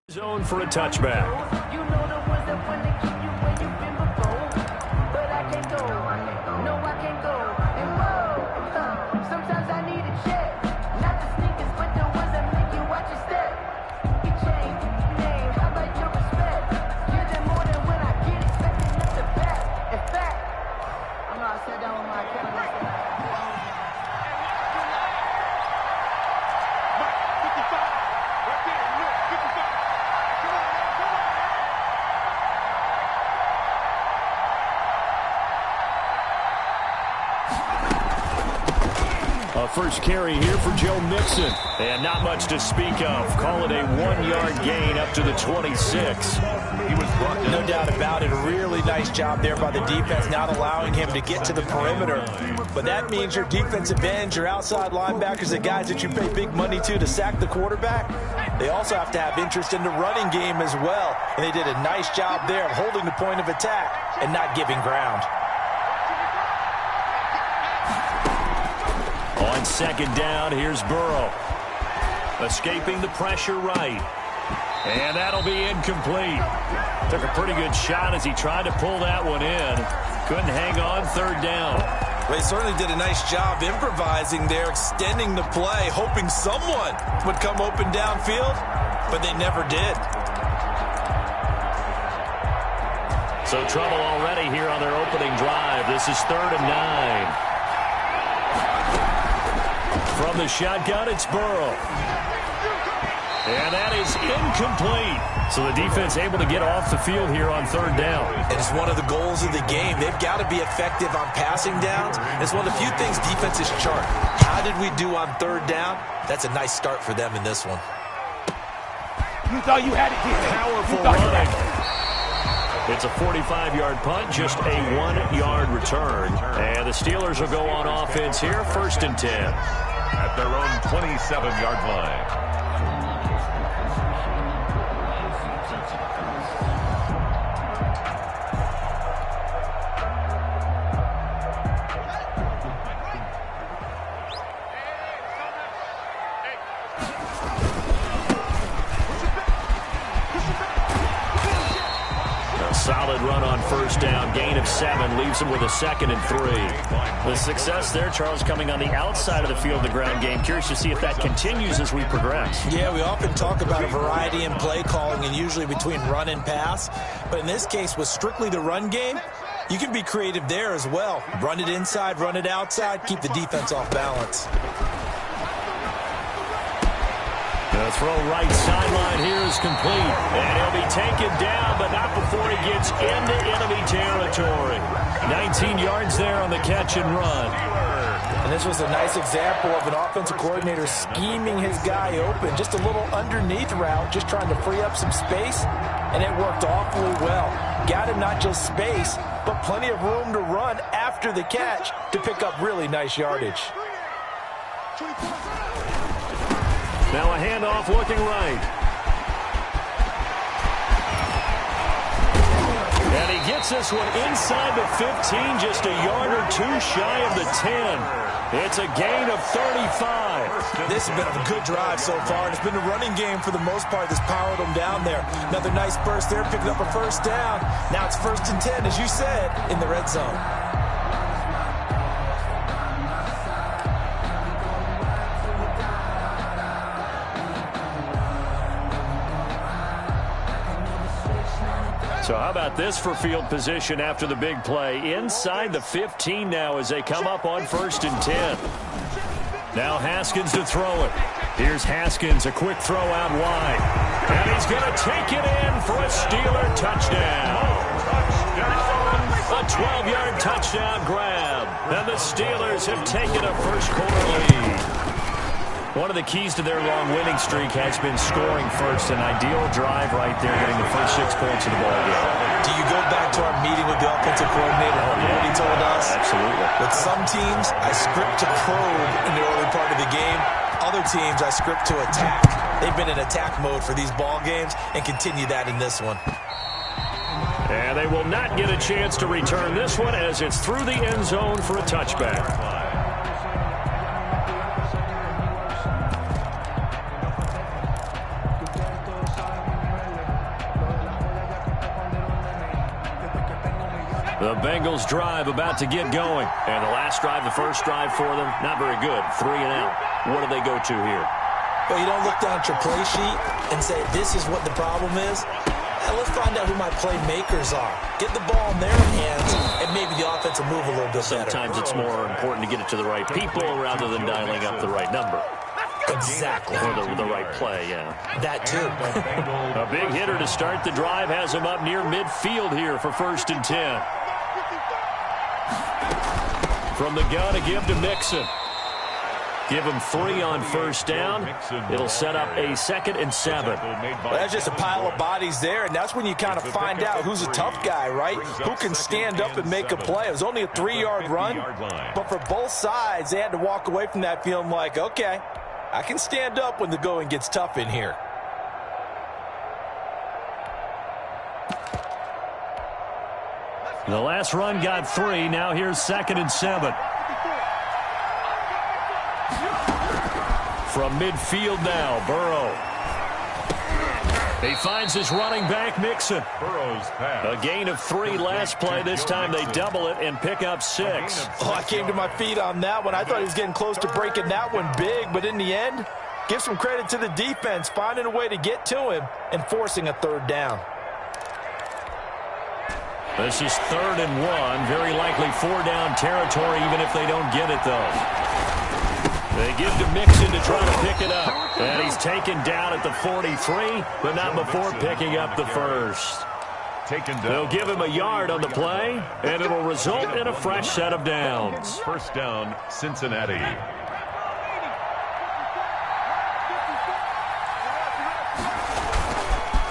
Zone for a touchback. You know the ones that want to keep you where you've been before. But I can't go. No, I can't go. And whoa, sometimes I need a check. Not the sneakers, but the ones that make you watch your step. You change name, how about your respect? Give them more than when I get expected not to back. In fact, I know I sat down with my account. First carry here for Joe Mixon. And not much to speak of. Call it a 1-yard gain up to the 26. He was brought down. No doubt about it. A really nice job there by the defense, not allowing him to get to the perimeter. But that means your defensive ends, your outside linebackers, the guys that you pay big money to sack the quarterback, they also have to have interest in the running game as well. And they did a nice job there of holding the point of attack and not giving ground. On second down, here's Burrow. Escaping the pressure right. And that'll be incomplete. Took a pretty good shot as he tried to pull that one in. Couldn't hang on third down. Well, he certainly did a nice job improvising there, extending the play, hoping someone would come open downfield, but they never did. So trouble already here on their opening drive. This is 3rd and 9. From the shotgun, it's Burrow. And that is incomplete. So the defense able to get off the field here on 3rd down. And it's one of the goals of the game. They've got to be effective on passing downs. It's one of the few things defenses chart. How did we do on 3rd down? That's a nice start for them in this one. You thought you had it here. Powerful running. It's a 45-yard punt, just a 1-yard return. And the Steelers will go on offense here, 1st and 10. At their own 27-yard line. Solid run on 1st down. Gain of 7 leaves him with a 2nd and 3. The success there, Charles, coming on the outside of the field, the ground game. Curious to see if that continues as we progress. Yeah, we often talk about a variety in play calling and usually between run and pass. But in this case, with strictly the run game, you can be creative there as well. Run it inside, run it outside, keep the defense off balance. The throw right sideline here is complete. And he'll be taken down, but not before he gets into enemy territory. 19 yards there on the catch and run. And this was a nice example of an offensive coordinator scheming his guy open. Just a little underneath route, just trying to free up some space. And it worked awfully well. Got him not just space, but plenty of room to run after the catch to pick up really nice yardage. Now a handoff looking right. And he gets this one inside the 15, just a yard or 2 shy of the 10. It's a gain of 35. This has been a good drive so far, and it's been a running game for the most part that's powered them down there. Another nice burst there, picking up a 1st down. Now it's 1st and 10, as you said, in the red zone. So how about this for field position after the big play? Inside the 15 now as they come up on 1st and 10. Now Haskins to throw it. Here's Haskins, a quick throw out wide. And he's going to take it in for a Steeler touchdown. A 12-yard touchdown grab. And the Steelers have taken a first-quarter lead. One of the keys to their long winning streak has been scoring first. An ideal drive right there, getting the first 6 points of the ball game. Do you go back to our meeting with the offensive coordinator? What he told us? Absolutely. With some teams, I script to probe in the early part of the game. Other teams, I script to attack. They've been in attack mode for these ball games and continue that in this one. And they will not get a chance to return this one as it's through the end zone for a touchback. The Bengals drive about to get going. And the last drive, the first drive for them, not very good. 3 and out. What do they go to here? Well, you don't look down at your play sheet and say, this is what the problem is. Let's find out who my playmakers are. Get the ball in their hands, and maybe the offense will move a little bit better. Sometimes it's more important to get it to the right people rather than dialing up the right number. Exactly. Or the right play, yeah. That too. A big hitter to start the drive has him up near midfield here for 1st and 10. From the gun, a give to Mixon. Give him 3 on 1st down. It'll set up a 2nd and 7. Well, that's just a pile of bodies there, and that's when you kind of find out who's a tough guy, right? Who can stand up and make a play. It was only a 3-yard run, but for both sides, they had to walk away from that feeling like, okay, I can stand up when the going gets tough in here. The last run got 3. Now here's 2nd and 7. From midfield now, Burrow. He finds his running back, Mixon. A gain of 3 last play. This time they double it and pick up 6. Oh, I came to my feet on that one. I thought he was getting close to breaking that one big, but in the end, give some credit to the defense, finding a way to get to him and forcing a 3rd down. This is 3rd and 1. Very likely 4-down territory, even if they don't get it, though. They give to Mixon to try to pick it up. And he's taken down at the 43, but not before picking up the 1st. They'll give him a yard on the play, and it'll result in a fresh set of downs. 1st down, Cincinnati.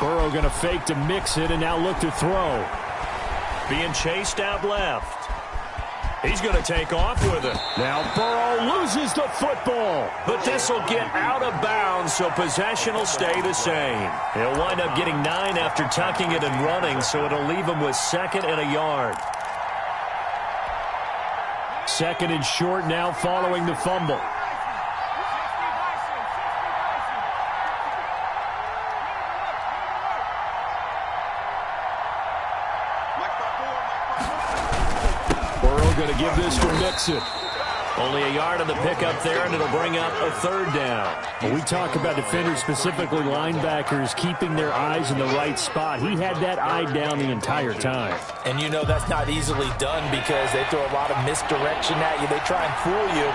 Burrow going to fake to Mixon and now look to throw. Being chased out left. He's going to take off with it. Now Burrow loses the football. But this will get out of bounds, so possession will stay the same. He'll wind up getting 9 after tucking it and running, so it'll leave him with 2nd and a yard. 2nd and short now following the fumble. Going to give this to Mixon. Only a yard on the pickup there, and it'll bring up a 3rd down. When we talk about defenders, specifically linebackers, keeping their eyes in the right spot. He had that eye down the entire time. And you know that's not easily done because they throw a lot of misdirection at you. They try and fool you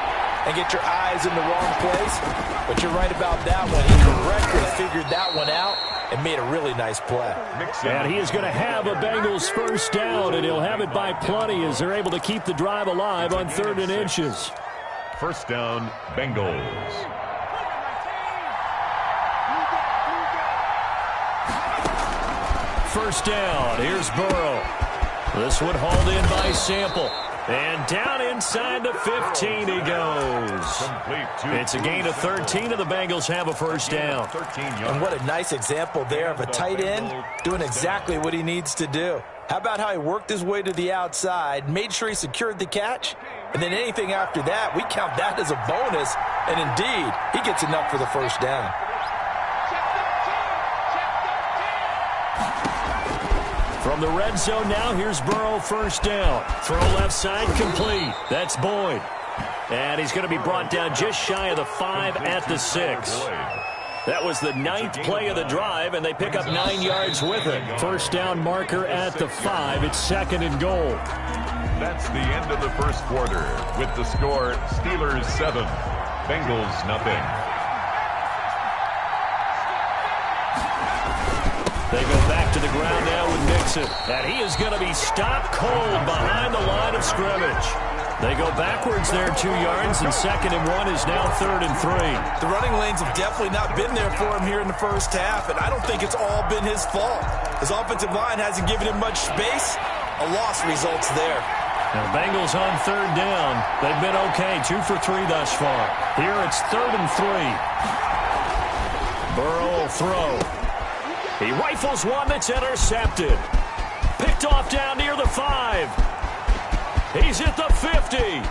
and get your eyes in the wrong place. But you're right about that one. He correctly figured that one out and made a really nice play. And he is going to have a Bengals 1st down, and he'll have it by plenty as they're able to keep the drive alive on 3rd and inches. 1st down, Bengals. First down. Here's Burrow. This one hauled in by Sample. And down inside the 15 he goes. It's a gain of 13, and the Bengals have a 1st down. And what a nice example there of a tight end doing exactly what he needs to do. How about how he worked his way to the outside, made sure he secured the catch, and then anything after that, we count that as a bonus. And indeed, he gets enough for the 1st down. From the red zone now, here's Burrow 1st down. Throw left side, complete. That's Boyd. And he's going to be brought down just shy of the 5 at the 6. That was the 9th play of the drive, and they pick up 9 yards with it. 1st down marker at the 5. It's 2nd and goal. That's the end of the 1st quarter with the score Steelers 7, Bengals nothing. They go back to the ground now with Mixon. And he is going to be stopped cold behind the line of scrimmage. They go backwards there 2 yards, and 2nd and 1 is now 3rd and 3. The running lanes have definitely not been there for him here in the 1st half, and I don't think it's all been his fault. His offensive line hasn't given him much space. A loss results there. Now, the Bengals on 3rd down. They've been okay, 2 for 3 thus far. Here it's 3rd and 3. Burrow will throw. He rifles one that's intercepted. Picked off down near the 5. He's at the 50.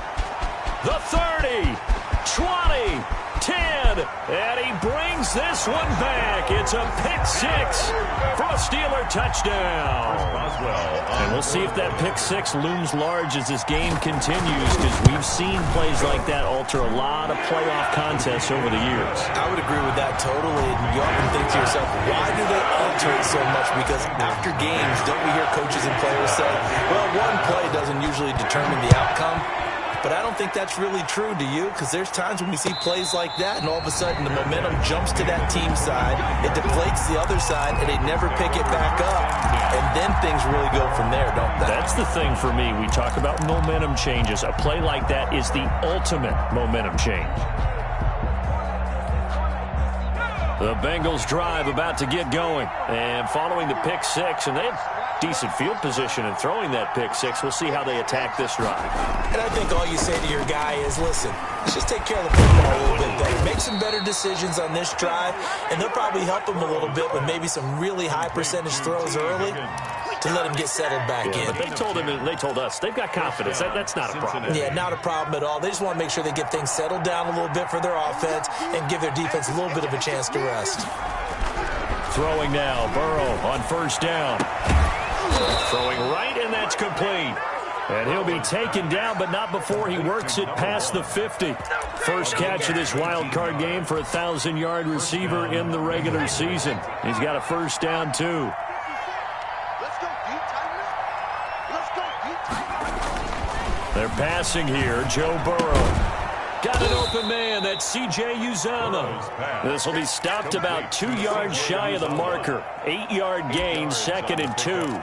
The 30. 20. 10, and he brings this one back. It's a pick six for a Steeler touchdown. And we'll see if that pick six looms large as this game continues, because we've seen plays like that alter a lot of playoff contests over the years. I would agree with that totally. And you often think to yourself, why do they alter it so much? Because after games, don't we hear coaches and players say, well, one play doesn't usually determine the outcome? But I don't think that's really true, do you? Because there's times when we see plays like that, and all of a sudden the momentum jumps to that team side, it deflates the other side, and they never pick it back up. And then things really go from there, don't they? That's the thing for me. We talk about momentum changes. A play like that is the ultimate momentum change. The Bengals drive about to get going. And following the pick six, and they have decent field position in throwing that pick six. We'll see how they attack this drive. And I think all you say to your guy is, listen, let's just take care of the football a little bit better. Make some better decisions on this drive, and they'll probably help him a little bit with maybe some really high percentage throws early to let him get settled back in. But they told us they've got confidence. That's not a problem. Yeah, not a problem at all. They just want to make sure they get things settled down a little bit for their offense and give their defense a little bit of a chance to rest. Throwing now, Burrow on first down. Throwing right, and that's complete. And he'll be taken down, but not before he works it past the 50. First catch of this wild card game for a 1,000-yard receiver in the regular season. He's got a first down, too. They're passing here. Joe Burrow. Got an open man. That's C.J. Uzomah. This will be stopped about 2 yards shy of the marker. 8-yard gain, 2nd and 2.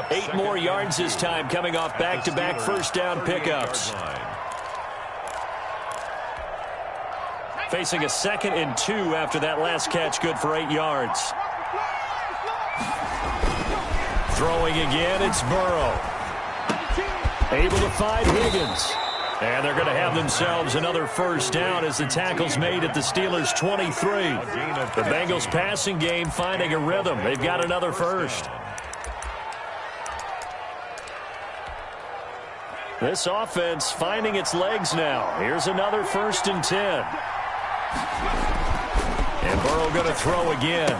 8 more yards this time, coming off back-to-back first down pickups. Facing a 2nd and 2 after that last catch, good for 8 yards. Throwing again, it's Burrow. Able to find Higgins. And they're going to have themselves another first down as the tackle's made at the Steelers' 23. The Bengals passing game finding a rhythm. They've got another first. This offense finding its legs now. Here's another 1st and 10. And Burrow going to throw again.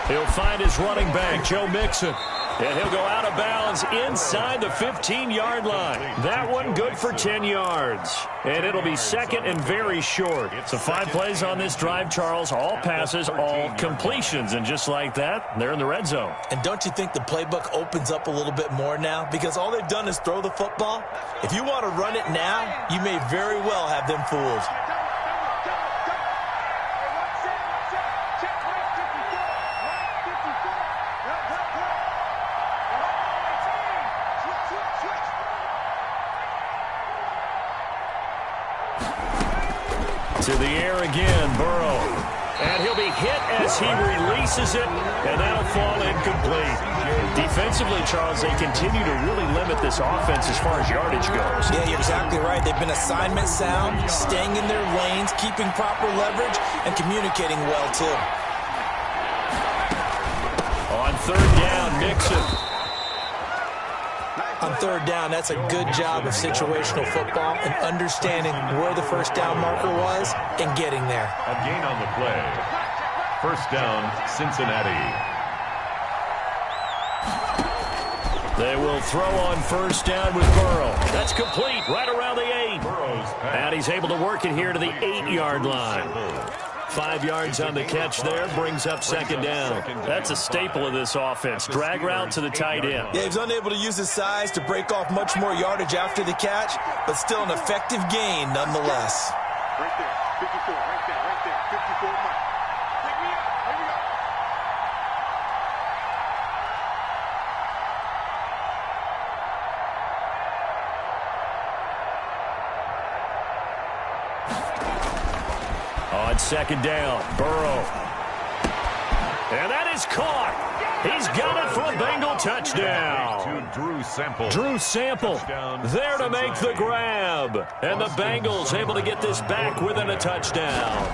He'll find his running back, Joe Mixon. And he'll go out of bounds inside the 15-yard line. That one good for 10 yards. And it'll be 2nd and very short. So 5 plays on this drive, Charles. All passes, all completions. And just like that, they're in the red zone. And don't you think the playbook opens up a little bit more now? Because all they've done is throw the football. If you want to run it now, you may very well have them fooled. To the air again, Burrow. And he'll be hit as he releases it, and that'll fall incomplete. Defensively, Charles, they continue to really limit this offense as far as yardage goes. Yeah, you're exactly right. They've been assignment sound, staying in their lanes, keeping proper leverage, and communicating well, too. On 3rd down, Mixon. On 3rd down, that's a good job of situational football and understanding where the first down marker was and getting there. A gain on the play. First down, Cincinnati. They will throw on 1st down with Burrow. That's complete right around the 8. And he's able to work it here to the 8-yard line. 5 yards on the catch there, brings up 2nd down. That's a staple of this offense. Drag route to the tight end. Yeah, he's unable to use his size to break off much more yardage after the catch, but still an effective gain nonetheless. Right there, 54, right there, 54 miles. Pick me up, here we go. On 2nd down, Burrow. And that is caught. He's got it for a Bengal touchdown. To Drew Sample. Drew Sample there to make the grab. And the Bengals able to get this back within a touchdown.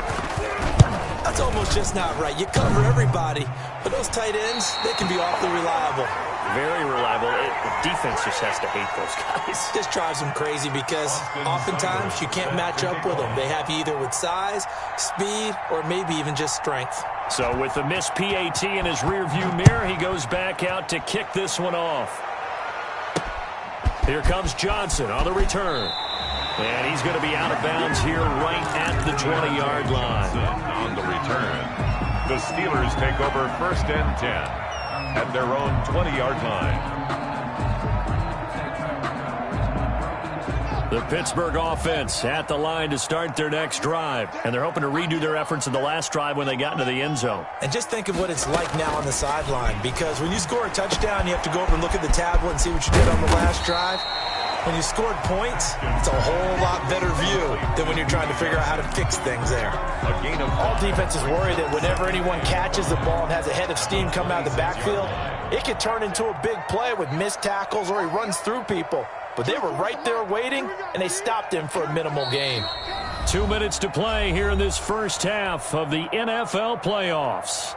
That's almost just not right. You cover everybody, but those tight ends, they can be awfully reliable. Very reliable. The defense just has to hate those guys. Just drives them crazy because oftentimes you can't match up with them. They have you either with size, speed, or maybe even just strength. So with the missed PAT in his rearview mirror, he goes back out to kick this one off. Here comes Johnson on the return. And he's going to be out of bounds here right at the 20-yard line. On the return, the Steelers take over 1st and 10 at their own 20-yard line. The Pittsburgh offense at the line to start their next drive. And they're hoping to redo their efforts in the last drive when they got into the end zone. And just think of what it's like now on the sideline, because when you score a touchdown, you have to go over and look at the tablet and see what you did on the last drive. When you scored points, it's a whole lot better view than when you're trying to figure out how to fix things there. All defenses worry that whenever anyone catches the ball and has a head of steam come out of the backfield, it could turn into a big play with missed tackles or he runs through people. But they were right there waiting, and they stopped him for a minimal gain. 2 minutes to play here in this first half of the NFL playoffs.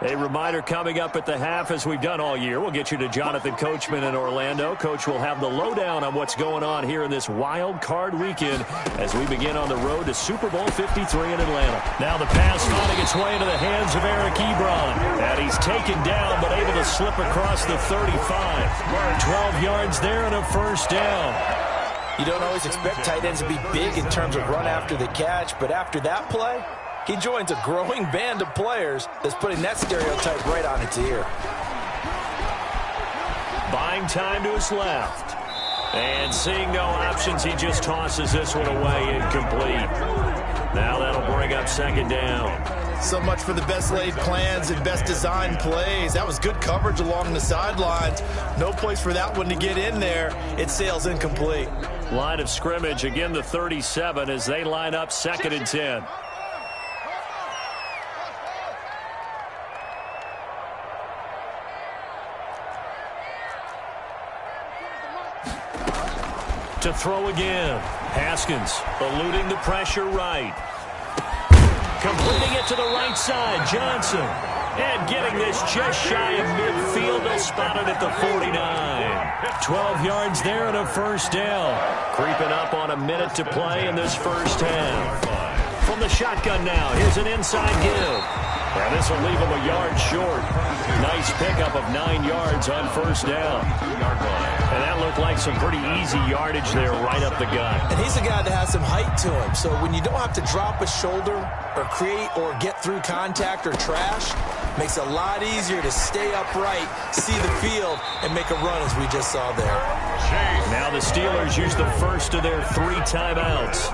A reminder coming up at the half, as we've done all year. We'll get you to Jonathan Coachman in Orlando. Coach will have the lowdown on what's going on here in this wild card weekend as we begin on the road to Super Bowl 53 in Atlanta. Now the pass finding its way into the hands of Eric Ebron. And he's taken down but able to slip across the 35. 12 yards there and a first down. You don't always expect tight ends to be big in terms of run after the catch, but after that play, he joins a growing band of players that's putting that stereotype right on its ear. Buying time to his left. And seeing no options, he just tosses this one away, incomplete. Now that'll bring up 2nd down. So much for the best laid plans and best designed plays. That was good coverage along the sidelines. No place for that one to get in there. It sails incomplete. Line of scrimmage, again the 37 as they line up 2nd and 10. To throw again. Haskins eluding the pressure right. Completing it to the right side. Johnson. And getting this just shy of midfield. They'll spot it at the 49. 12 yards there and a first down. Creeping up on a minute to play in this first half. From the shotgun now. Here's an inside give. And this will leave him a yard short. Nice pickup of 9 yards on first down. And that looked like some pretty easy yardage there right up the gut. And he's a guy that has some height to him, so when you don't have to drop a shoulder or create or get through contact or trash, makes it a lot easier to stay upright, see the field, and make a run as we just saw there. Now the Steelers use the first of their 3 timeouts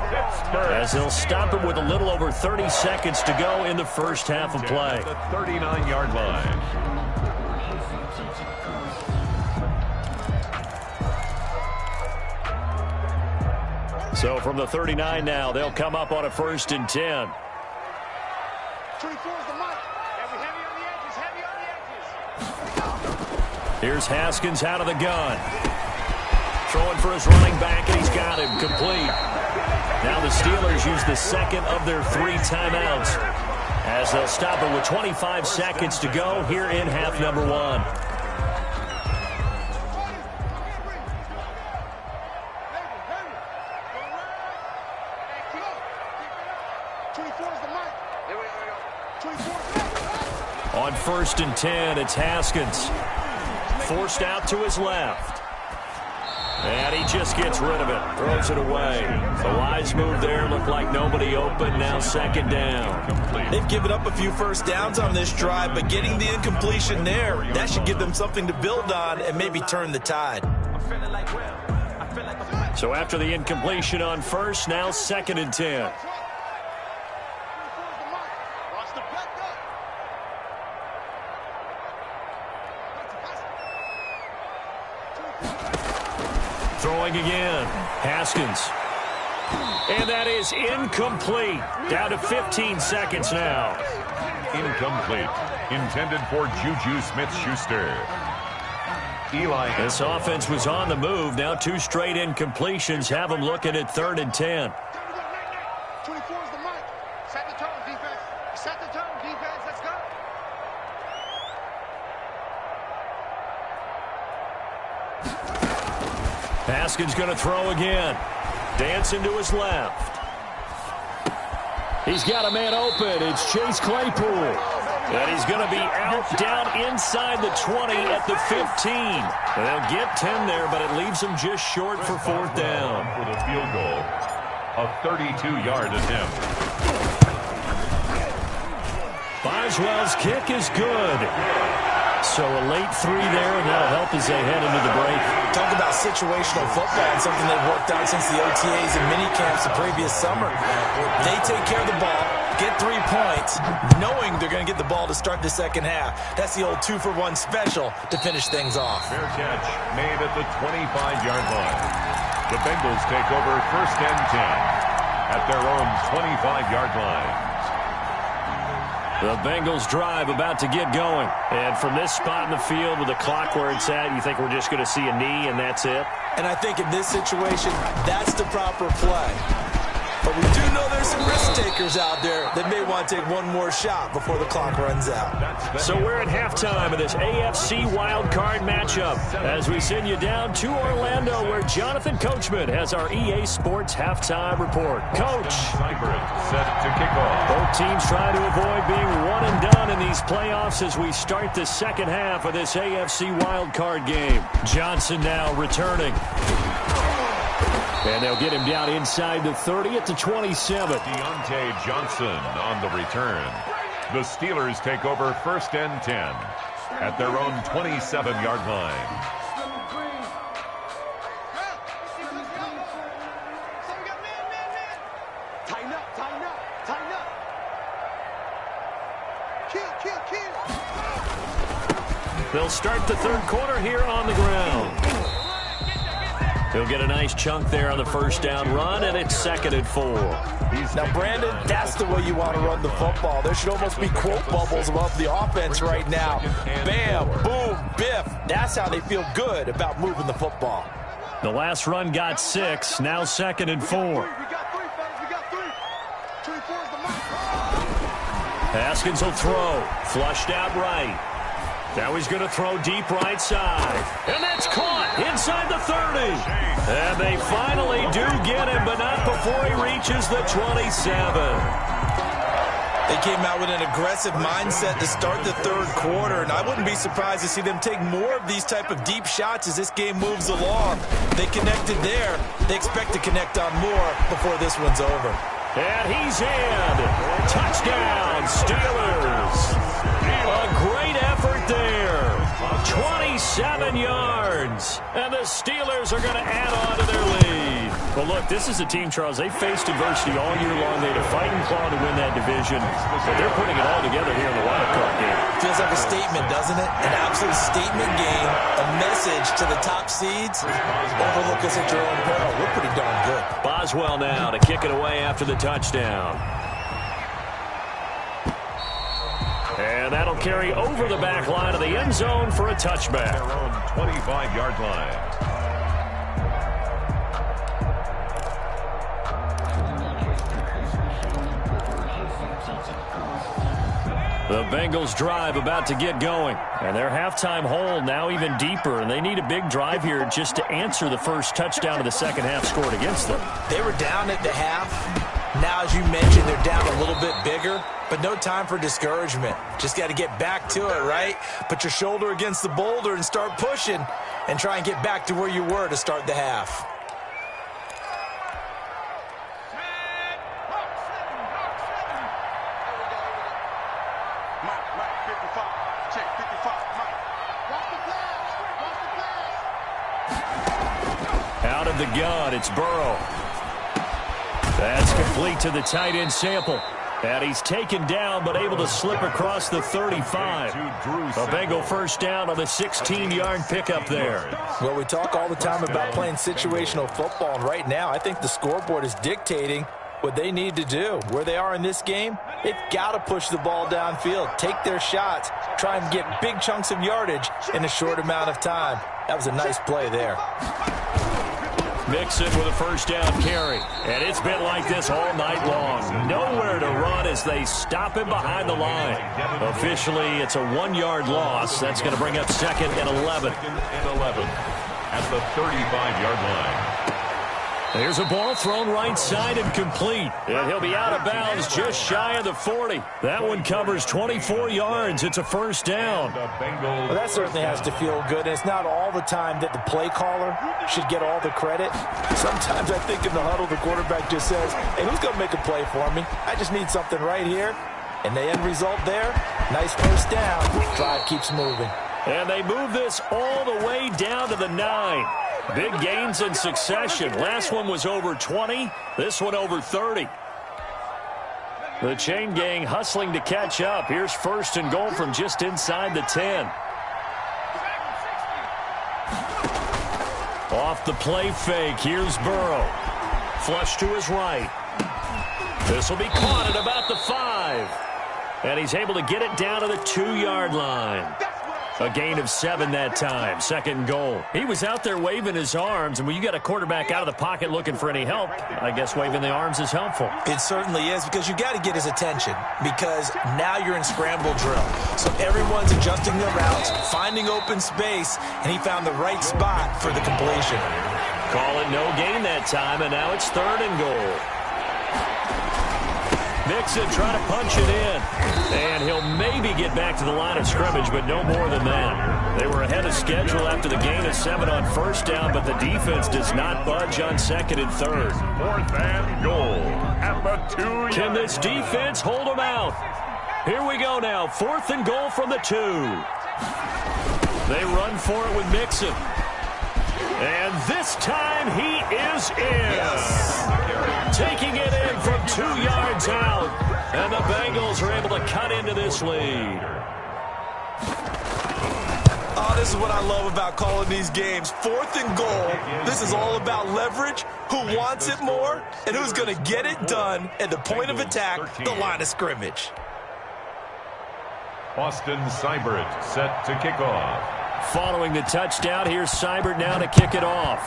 as they'll stop it with a little over 30 seconds to go in the first half of play. The 39-yard line. So from the 39 now, they'll come up on a 1st and 10. 24 is the mic. Heavy on the edges, heavy on the edges. Here's Haskins out of the gun. Throwing for his running back, and he's got him complete. Now the Steelers use the second of their 3 timeouts as they'll stop it with 25 seconds to go here in half number 1. On 1st and 10, it's Haskins. Forced out to his left. And he just gets rid of it. Throws it away. The wise move there. Looked like nobody open. Now 2nd down. They've given up a few first downs on this drive, but getting the incompletion there, that should give them something to build on and maybe turn the tide. So after the incompletion on first, now 2nd and 10. Throwing again. Haskins. And that is incomplete. Down to 15 seconds now. Incomplete. Intended for Juju Smith-Schuster. Eli. This offense was on the move. Now 2 straight incompletions have them looking at 3rd and 10. 24 is the mic. Set the tone, defense. Haskins going to throw again. Dancing to his left. He's got a man open. It's Chase Claypool. And he's going to be out down inside the 20 at the 15. And they'll get 10 there, but it leaves them just short for fourth down. For the field goal, a 32-yard attempt. Boswell's kick is good. So a late 3 there, and that'll help as they head into the break. Talk about situational football and something they've worked on since the OTAs and mini camps the previous summer. They take care of the ball, get 3 points, knowing they're going to get the ball to start the second half. That's the old 2-for-1 special to finish things off. Fair catch made at the 25-yard line. The Bengals take over first and 10 at their own 25-yard line. The Bengals drive about to get going. And from this spot in the field with the clock where it's at, you think we're just going to see a knee and that's it? And I think in this situation, that's the proper play. But we do know there's some risk takers out there that may want to take one more shot before the clock runs out. So we're at halftime of this AFC wildcard matchup as we send you down to Orlando where Jonathan Coachman has our EA Sports halftime report. Coach. Set to kick off. Both teams trying to avoid being one and done in these playoffs as we start the second half of this AFC wildcard game. Johnson now returning. And they'll get him down inside the 30 at the 27. Deontay Johnson on the return. The Steelers take over first and 10 at their own 27-yard line. Tighten up, tighten up, tighten up. Kill. They'll start the third quarter here on the ground. He'll get a nice chunk there on the first down run, and it's 2nd and 4. Now, Brandon, that's the way you want to run the football. There should almost be quote bubbles above the offense right now. Bam, boom, biff. That's how they feel good about moving the football. The last run got 6, now 2nd and 4. We got 3, fellas. We got 3. 24 is the mark. Haskins will throw. Flushed out right. Now he's going to throw deep right side. And that's caught inside the 30. And they finally do get him, but not before he reaches the 27. They came out with an aggressive mindset to start the third quarter, and I wouldn't be surprised to see them take more of these type of deep shots as this game moves along. They connected there. They expect to connect on more before this one's over. And he's in. Touchdown, Steelers. A great effort there. 27 yards. And the Steelers are going to add on to their lead. Well, look, this is a team, Charles, they faced adversity all year long. They had to fight and claw to win that division. But they're putting it all together here in the wild card game. Feels like a statement, doesn't it? An absolute statement game. A message to the top seeds. Overlook us at your own peril. We're pretty darn good. Boswell now to kick it away after the touchdown. And that'll carry over the back line of the end zone for a touchback. Their own 25-yard line. The Bengals drive about to get going. And their halftime hole now even deeper. And they need a big drive here just to answer the first touchdown of the second half scored against them. They were down at the half. Now, as you mentioned, they're down a little bit bigger. But no time for discouragement. Just got to get back to it, right? Put your shoulder against the boulder and start pushing. And try and get back to where you were to start the half. Out of the gun, it's Burrow. That's complete to the tight end Sample. And he's taken down, but able to slip across the 35. A Bengal first down on the 16-yard pickup there. Well, we talk all the time about playing situational football, and right now I think the scoreboard is dictating what they need to do. Where they are in this game, they've got to push the ball downfield, take their shots, try and get big chunks of yardage in a short amount of time. That was a nice play there. Mixon with a first down carry. And it's been like this all night long. Nowhere to run as they stop him behind the line. Officially, it's a 1-yard loss. That's going to bring up 2nd and 11. at the 35-yard line. There's a ball thrown right side and complete. And he'll be out of bounds just shy of the 40. That one covers 24 yards. It's a first down. Well, that certainly has to feel good. And it's not all the time that the play caller should get all the credit. Sometimes I think in the huddle, the quarterback just says, hey, who's going to make a play for me? I just need something right here. And the end result there, nice first down. Drive keeps moving. And they move this all the way down to the 9. Big gains in succession. Last one was over 20. This one over 30. The chain gang hustling to catch up. Here's first and goal from just inside the 10. Off the play fake. Here's Burrow. Flush to his right. This will be caught at about the 5. And he's able to get it down to the 2-yard line. A gain of 7 that time. Second and goal. He was out there waving his arms, and when you got a quarterback out of the pocket looking for any help, I guess waving the arms is helpful. It certainly is, because you got to get his attention, because now you're in scramble drill. So everyone's adjusting their routes, finding open space, and he found the right spot for the completion. Call it no gain that time, and now it's third and goal. Mixon trying to punch it in. And he'll maybe get back to the line of scrimmage, but no more than that. They were ahead of schedule after the gain of 7 on first down, but the defense does not budge on second and third. Fourth and goal at the 2-yard. Can this defense hold them out? Here we go now. Fourth and goal from the 2. They run for it with Mixon. And this time he is in. Yes. Taking it in from 2 yards out. And the Bengals are able to cut into this lead. Oh, this is what I love about calling these games. Fourth and goal. This is all about leverage, who wants it more, and who's going to get it done at the point of attack, the line of scrimmage. Austin Seibert set to kick off. Following the touchdown, here's Seibert now to kick it off.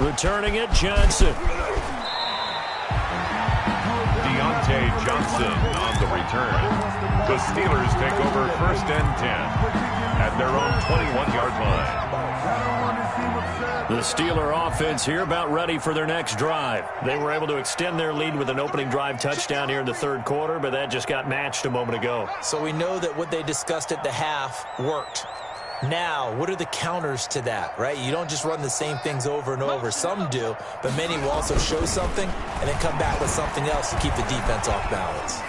Returning it, Johnson. Deontay Johnson on the return. The Steelers take over first and 10 at their own 21-yard line. The Steeler offense here about ready for their next drive. They were able to extend their lead with an opening drive touchdown here in the third quarter, but that just got matched a moment ago. So we know that what they discussed at the half worked. Now, what are the counters to that, right? You don't just run the same things over and over. Some do, but many will also show something and then come back with something else to keep the defense off balance.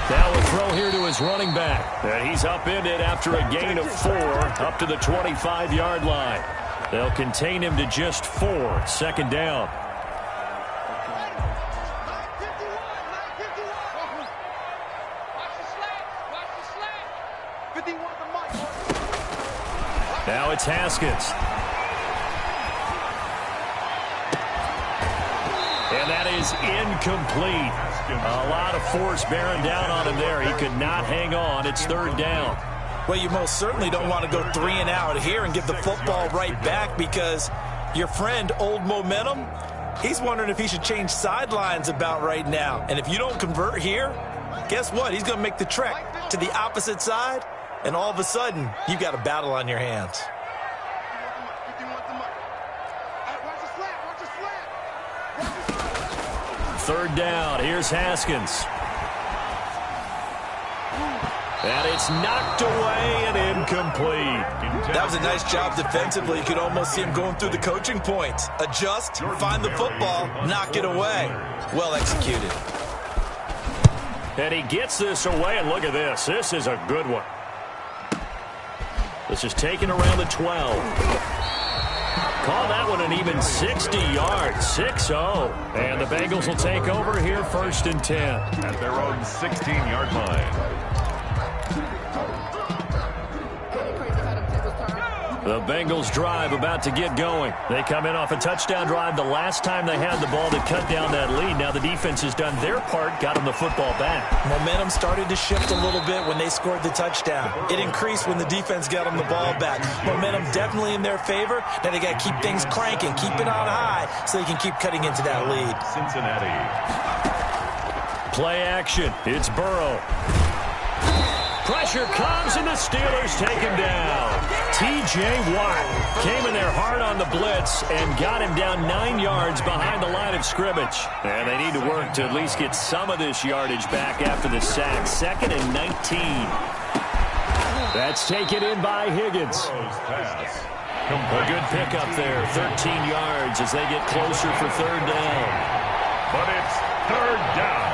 Now a throw here to his running back. And he's upended after a gain of 4 up to the 25-yard line. They'll contain him to just 4. Second down. Now it's Haskins. And that is incomplete. A lot of force bearing down on him there. He could not hang on. It's third down. Well, you most certainly don't want to go 3 and out here and give the football right back, because your friend, Old Momentum, he's wondering if he should change sidelines about right now. And if you don't convert here, guess what? He's going to make the trek to the opposite side, and all of a sudden, you've got a battle on your hands. Third down. Here's Haskins. And it's knocked away and incomplete. That was a nice job defensively. You could almost see him going through the coaching points. Adjust, find the football, knock it away. Well executed. And he gets this away, and look at this. This is a good one. This is taken around the 12. Call that one an even 60 yards, 6-0. And the Bengals will take over here first and 10. At their own 16-yard line. The Bengals drive about to get going. They come in off a touchdown drive the last time they had the ball to cut down that lead. Now the defense has done their part, got them the football back. Momentum started to shift a little bit when they scored the touchdown. It increased when the defense got them the ball back. Momentum definitely in their favor. Now they got to keep things cranking, keep it on high so they can keep cutting into that lead. Cincinnati. Play action. It's Burrow. pressure comes, and the Steelers take him down. T.J. Watt came in there hard on the blitz and got him down 9 yards behind the line of scrimmage. And they need to work to at least get some of this yardage back after the sack. 2nd and 19. That's taken in by Higgins. A good pickup there, 13 yards as they get closer for 3rd down. But it's 3rd down.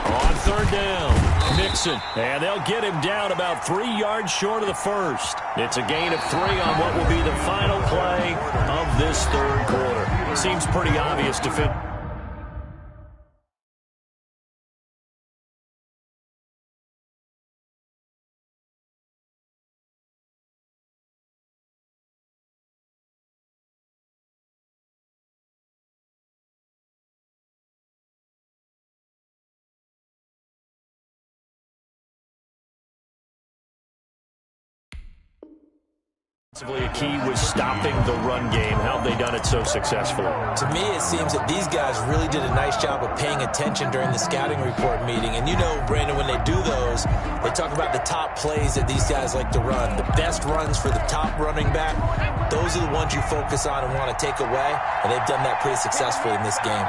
On 3rd down, Mixon. And they'll get him down about 3 yards short of the first. It's a gain of 3 on what will be the final play of this 3rd quarter. Seems pretty obvious to fit. A key was stopping the run game. How have they done it so successfully? To me, it seems that these guys really did a nice job of paying attention during the scouting report meeting. And you know, Brandon, when they do those, they talk about the top plays that these guys like to run. The best runs for the top running back, those are the ones you focus on and want to take away. And they've done that pretty successfully in this game.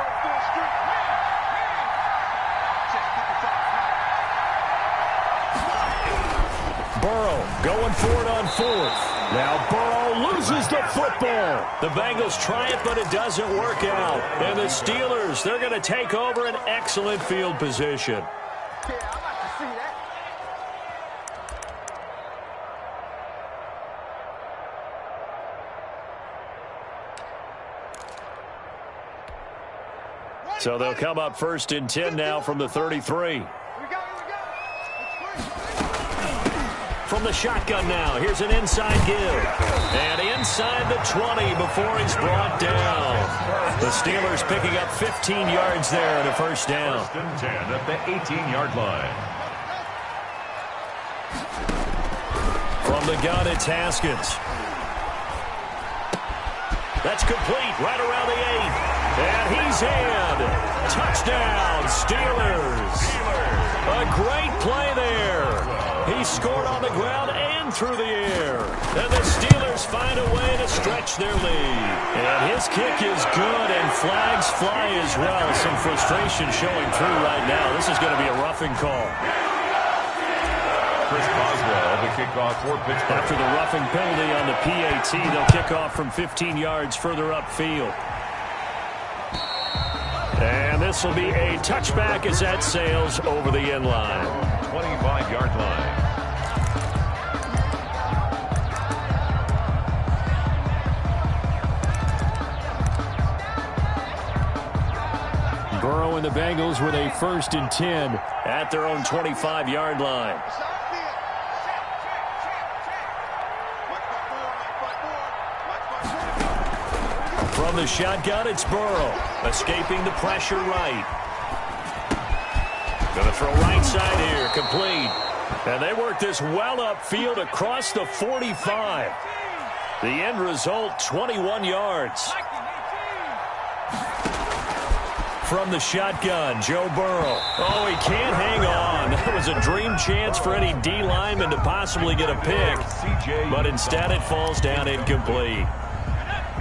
Burrow going for it on 4th. Now Burrow loses the football. The Bengals try it, but it doesn't work out. And the Steelers, they're going to take over an excellent field position. Yeah, I like to see that. So they'll come up 1st and 10 now from the 33. From the shotgun now, here's an inside give. And inside the 20 before he's brought down. The Steelers picking up 15 yards there at a 1st down. 1st and 10 at the 18-yard line. From the gun, it's Haskins. That's complete right around the 8. And he's in. Touchdown, Steelers. A great play there. He scored on the ground and through the air. And the Steelers find a way to stretch their lead. And his kick is good, and flags fly as well. Some frustration showing through right now. This is going to be a roughing call. Chris Boswell, the kickoff for Pittsburgh. After the roughing penalty on the PAT, they'll kick off from 15 yards further upfield. And this will be a touchback as that sails over the end line. 25-yard line. Burrow and the Bengals with a 1st and 10 at their own 25-yard line. From the shotgun, it's Burrow. Escaping the pressure right. Going to throw right side here. Complete. And they work this well upfield across the 45. The end result, 21 yards. From the shotgun, Joe Burrow. Oh, he can't hang on. That was a dream chance for any D lineman to possibly get a pick. But instead it falls down incomplete.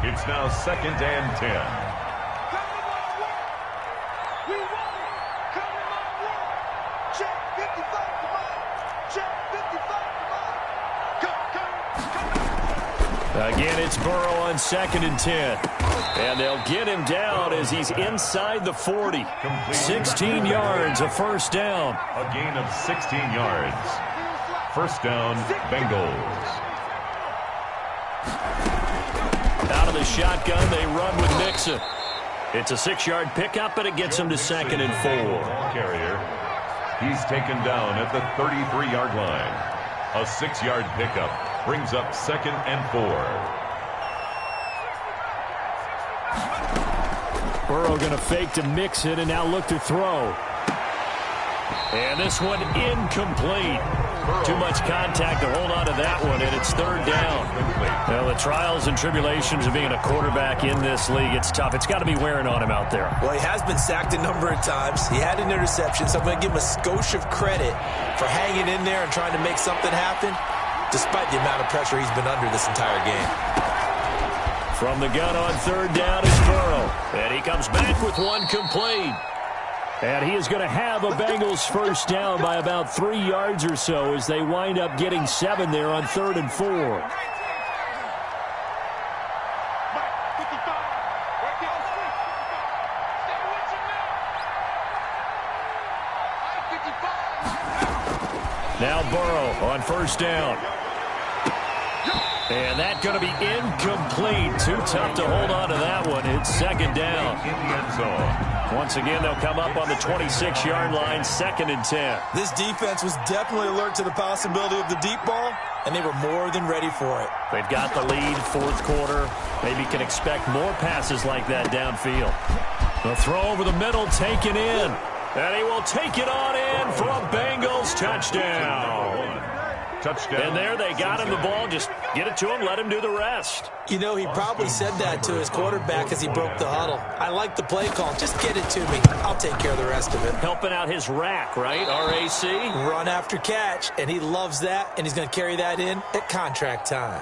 It's now 2nd and 10. Again, it's Burrow on 2nd and 10. And they'll get him down as he's inside the 40. 16 yards, a 1st down. A gain of 16 yards. 1st down, Bengals. Out of the shotgun, they run with Mixon. It's a 6-yard pickup, but it gets him to 2nd and 4. Carrier. He's taken down at the 33-yard line. A 6-yard pickup brings up 2nd and 4. Burrow going to fake to Mixon and now look to throw. And this one incomplete. Too much contact to hold on to that one, and it's third down. Well, the trials and tribulations of being a quarterback in this league, it's tough. It's got to be wearing on him out there. Well, he has been sacked a number of times. He had an interception, so I'm going to give him a skosh of credit for hanging in there and trying to make something happen, despite the amount of pressure he's been under this entire game. From the gun on third down is Burrow. And he comes back with one complete. And he is going to have a Bengals first down by about 3 yards or so as they wind up getting 7 there on 3rd and 4. Now Burrow on first down. And that's going to be incomplete. Too tough to hold on to that one. It's second down. In the end zone. Once again, they'll come up on the 26-yard line, 2nd and 10. This defense was definitely alert to the possibility of the deep ball, and they were more than ready for it. They've got the lead, 4th quarter. Maybe can expect more passes like that downfield. The throw over the middle, taken in. And he will take it on in for a Bengals touchdown. Touchdown. And there they got him the ball. Just get it to him, let him do the rest. You know, he probably said that to his quarterback as he broke the huddle. I like the play call. Just get it to me. I'll take care of the rest of it. Helping out his rack, right? RAC. Run after catch, and he loves that, and he's going to carry that in at contract time.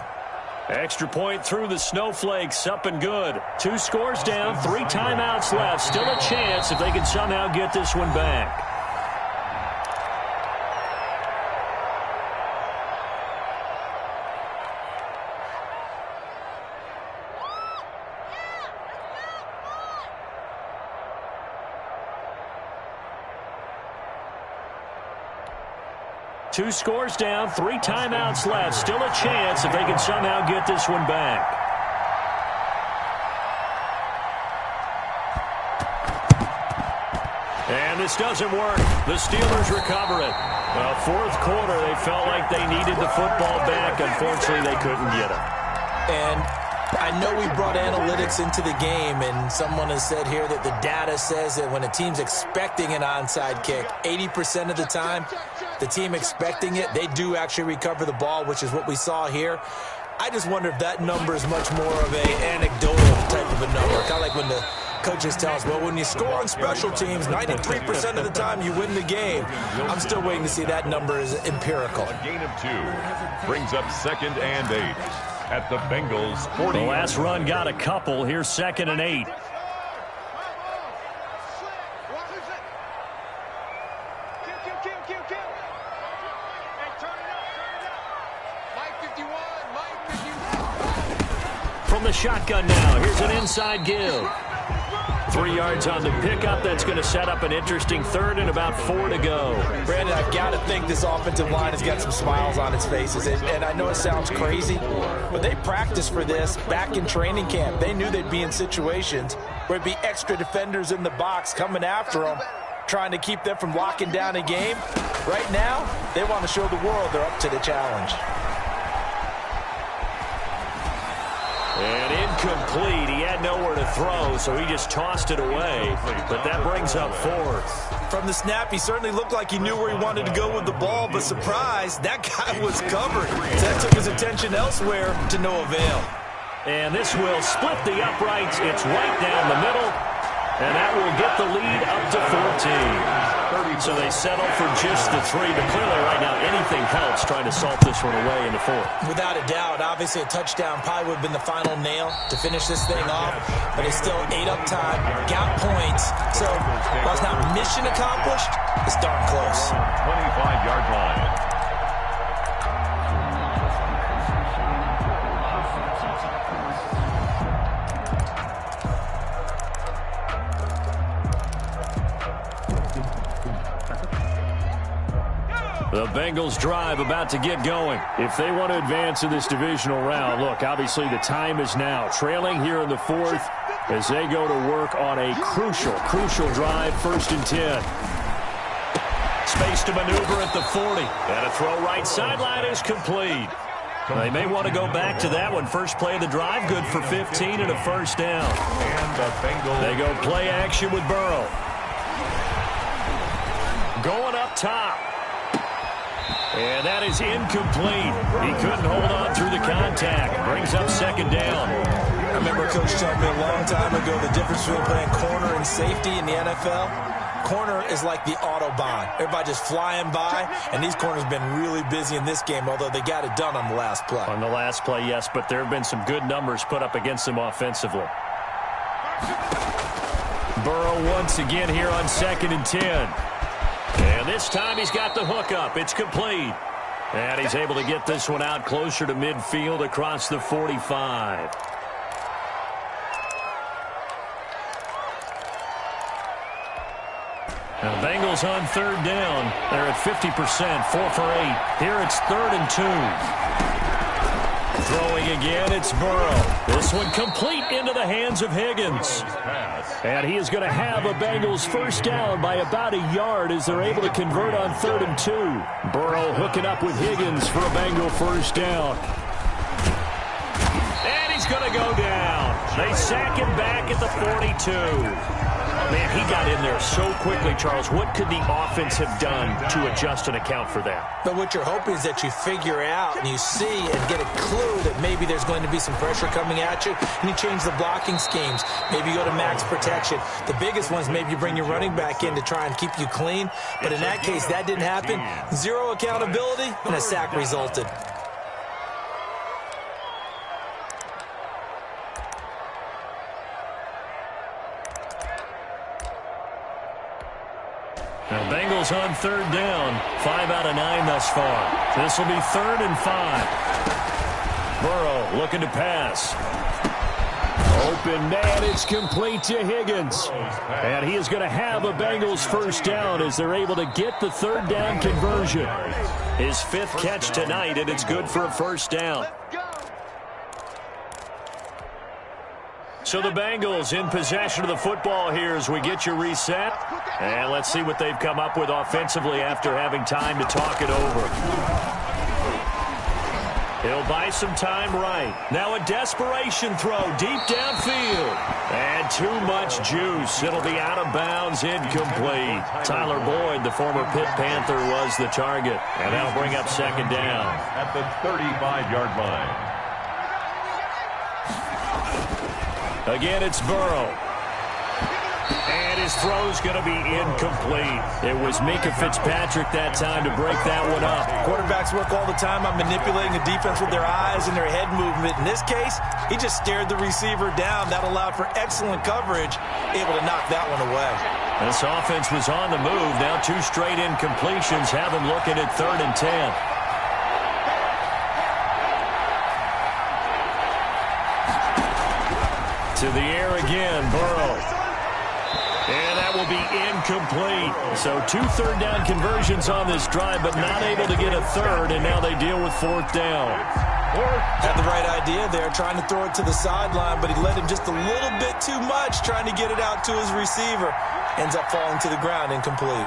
Extra point through the snowflakes, up and good. 2 scores down, 3 timeouts left. Still a chance if they can somehow get this one back. Two scores down, 3 timeouts left. Still a chance if they can somehow get this one back. And this doesn't work. The Steelers recover it. Well, 4th quarter, they felt like they needed the football back. Unfortunately, they couldn't get it. And I know we brought analytics into the game, and someone has said here that the data says that when a team's expecting an onside kick, 80% of the time, the team expecting it, they do actually recover the ball, which is what we saw here. I just wonder if that number is much more of an anecdotal type of a number, kind of like when the coaches tell us, well, when you score on special teams, 93% of the time you win the game. I'm still waiting to see that number is empirical. A gain of 2 brings up 2nd and 8 at the Bengals 40. The last run got a couple. Here's 2nd and 8. From the shotgun now, here's an inside give. 3 yards on the pickup. That's going to set up an interesting 3rd and about 4 to go. Brandon, I've got to think this offensive line has got some smiles on its faces. And I know it sounds crazy, but they practiced for this back in training camp. They knew they'd be in situations where it'd be extra defenders in the box coming after them, trying to keep them from locking down a game. Right now, they want to show the world they're up to the challenge. And incomplete. He had nowhere to throw, so he just tossed it away. But that brings up 4th. From the snap, he certainly looked like he knew where he wanted to go with the ball, but surprise, that guy was covered. So that took his attention elsewhere to no avail. And this will split the uprights. It's right down the middle. And that will get the lead up to 14. So they settle for just the 3. But clearly right now anything helps trying to salt this one away in the 4th. Without a doubt, obviously a touchdown probably would have been the final nail to finish this thing off. But it's still 8 up time, got points. So while it's not mission accomplished, it's darn close. 25-yard line. The Bengals drive about to get going. If they want to advance in this divisional round, look, obviously the time is now. Trailing here in the 4th as they go to work on a crucial drive, 1st and 10. Space to maneuver at the 40. And a throw right sideline is complete. They may want to go back to that one. First play of the drive, good for 15 and a first down. And the Bengals. They go play action with Burrow. Going up top. And that is incomplete. He couldn't hold on through the contact. Brings up second down. I remember Coach telling me a long time ago the difference between playing corner and safety in the NFL. Corner is like the Autobahn. Everybody just flying by, and these corners have been really busy in this game, although they got it done on the last play. On the last play, yes, but there have been some good numbers put up against them offensively. Burrow once again here on 2nd and 10. And this time he's got the hook up. It's complete. And he's able to get this one out closer to midfield across the 45. Now the Bengals on 3rd down. They're at 50%, 4 for 8. Here it's 3rd and 2. Throwing again, it's Burrow. This one complete into the hands of Higgins. And he is going to have a Bengals first down by about a yard as they're able to convert on 3rd and 2. Burrow hooking up with Higgins for a Bengal first down. And he's going to go down. They sack him back at the 42. Man, he got in there so quickly, Charles. What could the offense have done to adjust and account for that? But what you're hoping is that you figure out and you see and get a clue that maybe there's going to be some pressure coming at you, and you change the blocking schemes. Maybe you go to max protection. The biggest ones, maybe you bring your running back in to try and keep you clean. But in that case, that didn't happen. Zero accountability, and a sack resulted. Now, Bengals on 3rd down. 5 out of 9 thus far. This will be 3rd and 5. Burrow looking to pass. Open man, it's complete to Higgins. And he is going to have a Bengals first down as they're able to get the 3rd down conversion. His 5th catch tonight, and it's good for a first down. So the Bengals in possession of the football here as we get you reset. And let's see what they've come up with offensively after having time to talk it over. He'll buy some time right. Now a desperation throw deep downfield. And too much juice. It'll be out of bounds, incomplete. Tyler Boyd, the former Pitt Panther, was the target. And that'll bring up second down. At the 35-yard line. Again, it's Burrow. And his throw's going to be incomplete. It was Minkah Fitzpatrick that time to break that one up. Quarterbacks work all the time on manipulating the defense with their eyes and their head movement. In this case, he just stared the receiver down. That allowed for excellent coverage, able to knock that one away. This offense was on the move. Now 2 straight incompletions have him looking at 3rd and 10. To the air again, Burrow. And that will be incomplete. So 2 third down conversions on this drive, but not able to get a third, and now they deal with 4th down. Had the right idea there, trying to throw it to the sideline, but he let him just a little bit too much, trying to get it out to his receiver. Ends up falling to the ground, incomplete.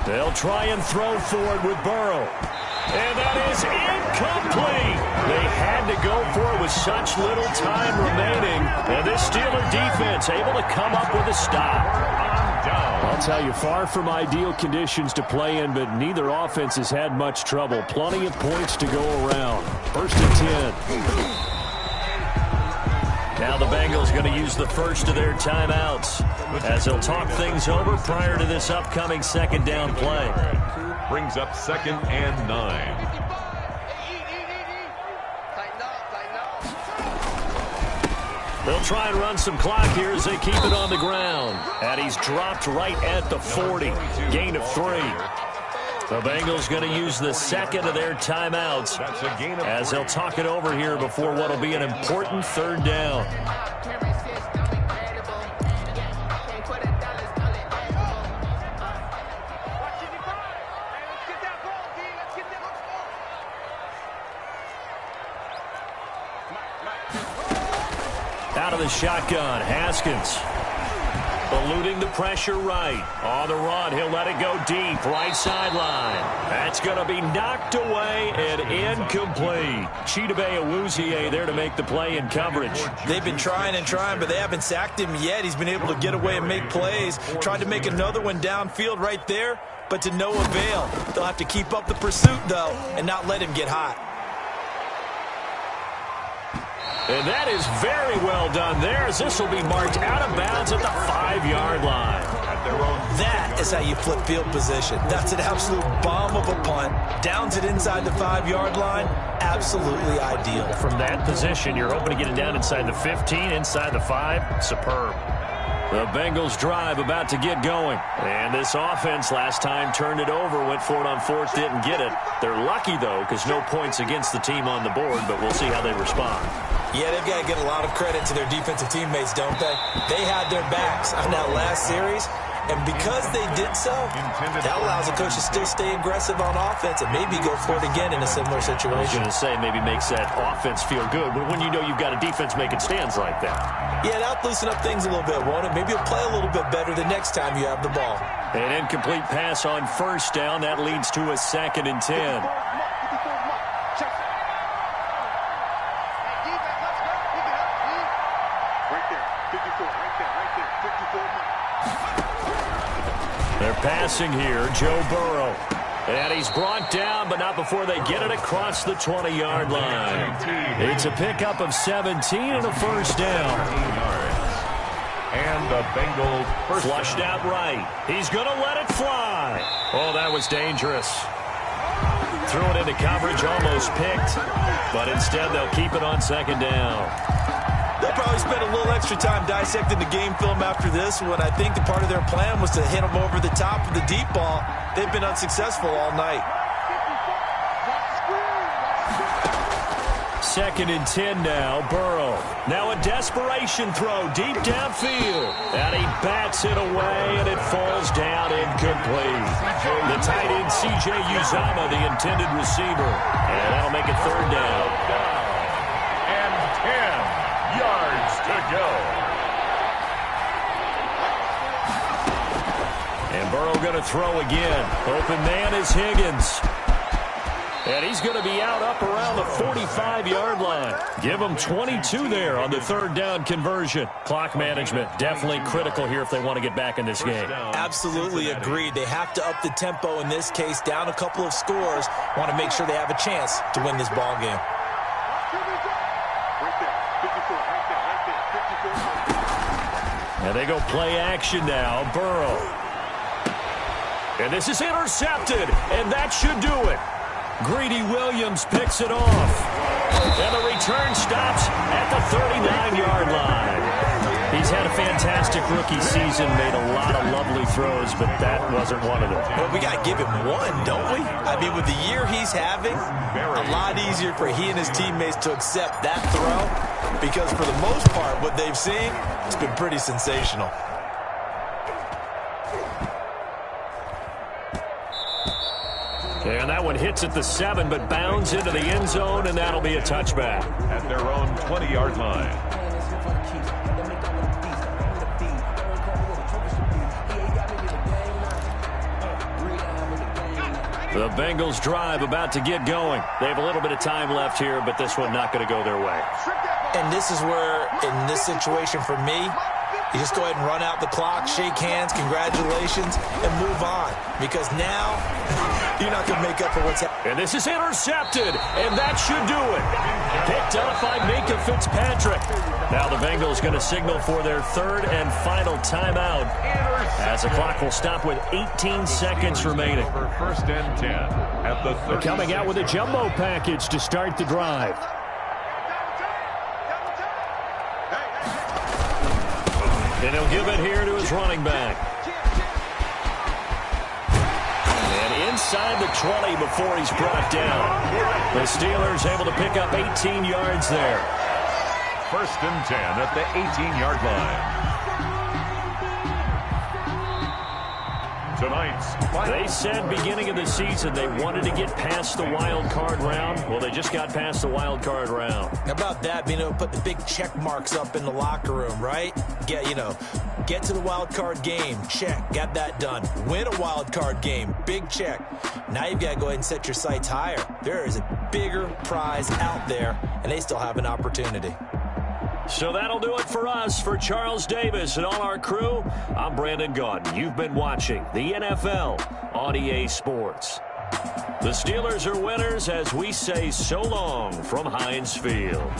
They'll try and throw forward with Burrow. And that is incomplete. They had to go for it with such little time remaining. And this Steeler defense able to come up with a stop. I'll tell you, far from ideal conditions to play in, but neither offense has had much trouble. Plenty of points to go around. 1st and 10. Now the Bengals going to use the first of their timeouts as they'll talk things over prior to this upcoming 2nd down play. Brings up 2nd and 9. They'll try and run some clock here as they keep it on the ground. And he's dropped right at the 40. Gain of 3. The Bengals going to use the 2nd of their timeouts as they'll talk it over here before what will be an important 3rd down. Out of the shotgun, Haskins. Eluding the pressure right. On the run, he'll let it go deep. Right sideline. That's going to be knocked away and incomplete. Chidobe Awuzie there to make the play in coverage. They've been trying and trying, but they haven't sacked him yet. He's been able to get away and make plays. Tried to make another one downfield right there, but to no avail. They'll have to keep up the pursuit, though, and not let him get hot. And that is very well done there, as this will be marked out of bounds at the 5-yard line. That is how you flip field position. That's an absolute bomb of a punt. Downs it inside the 5-yard line. Absolutely ideal. From that position, you're hoping to get it down inside the 15, inside the 5. Superb. The Bengals drive about to get going. And this offense last time turned it over, went for it on fourth, didn't get it. They're lucky, though, because no points against the team on the board, but we'll see how they respond. Yeah, they've got to give a lot of credit to their defensive teammates, don't they? They had their backs on that last series, and because they did so, that allows the coach to still stay aggressive on offense and maybe go for it again in a similar situation. I was going to say maybe makes that offense feel good, but when you know you've got a defense making stands like that. Yeah, that'll loosen up things a little bit, won't it? Maybe you'll play a little bit better the next time you have the ball. An incomplete pass on first down. That leads to a 2nd and 10. They're passing here, Joe Burrow. And he's brought down, but not before they get it across the 20-yard line. It's a pickup of 17 and a first down. And the Bengals first flushed out right. He's going to let it fly. Oh, that was dangerous. Threw it into coverage, almost picked. But instead, they'll keep it on 2nd down. They'll probably spend a little extra time dissecting the game film after this one. I think the part of their plan was to hit them over the top of the deep ball. They've been unsuccessful all night. 2nd and 10 now, Burrow. Now a desperation throw deep downfield. And he bats it away, and it falls down incomplete. The tight end, C.J. Uzomah, the intended receiver. And that'll make it 3rd down. And 10 yards to go. And Burrow going to throw again. Open man is Higgins. And he's going to be out up around the 45-yard line. Give him 22 there on the 3rd down conversion. Clock management definitely critical here if they want to get back in this game. Absolutely agreed. They have to up the tempo in this case, down a couple of scores. Want to make sure they have a chance to win this ball game. And they go play action now. Burrow. And this is intercepted, and that should do it. Greedy Williams picks it off. And the return stops at the 39-yard line. He's had a fantastic rookie season, made a lot of lovely throws, but that wasn't one of them. Well, we got to give him one, don't we? I mean, with the year he's having, a lot easier for he and his teammates to accept that throw, because for the most part, what they've seen, it's been pretty sensational. And that one hits at the 7, but bounds into the end zone, and that'll be a touchback. At their own 20-yard line. The Bengals drive about to get going. They have a little bit of time left here, but this one not going to go their way. And this is where, in this situation for me, you just go ahead and run out the clock, shake hands, congratulations, and move on. Because now, you're not going to make up for what's happening. And this is intercepted, and that should do it. Picked up by Minka Fitzpatrick. Now the Bengals going to signal for their 3rd and final timeout, as the clock will stop with 18 seconds remaining. For 1st and 10 at the 30. They're coming out with a jumbo package to start the drive. And he'll give it here to his running back. And inside the 20 before he's brought down. The Steelers able to pick up 18 yards there. 1st and 10 at the 18-yard line. To tonight's final. They said beginning of the season they wanted to get past the wild card round. Well, they just got past the wild card round. How about that, being able to put the big check marks up in the locker room, right? Get to the wild card game, check, got that done. Win a wild card game, big check. Now you've got to go ahead and set your sights higher. There is a bigger prize out there, and they still have an opportunity. So that'll do it for us. For Charles Davis and all our crew, I'm Brandon Gaudin. You've been watching the NFL on EA Sports. The Steelers are winners as we say so long from Heinz Field.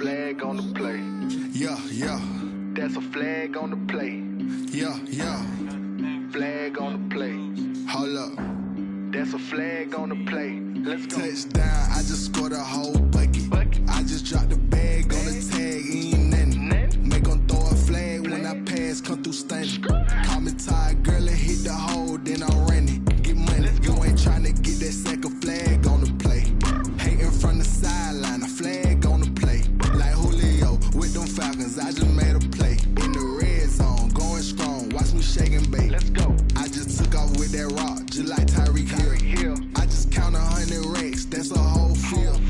flag on the play. Yeah, yeah. That's a flag on the play. Yeah, yeah. Flag play. Hold up. That's a flag on the play. Let's go. Touchdown, I just scored a whole bucket. I just dropped the bag on the tag, ain't nothing. Make them throw a flag when I pass, come through stunning. Call me tired, girl, and hit the hole, then I'm running. Get money, you ain't tryna get that second flag on the play. Hating from the sideline, a flag on the play. Like Julio with them Falcons, I just made a play. In the red zone, going strong, watch me shake and bake. Let's go. I just took off with that rock, just like Tyreek Hill. I just count 100 racks, that's a whole field.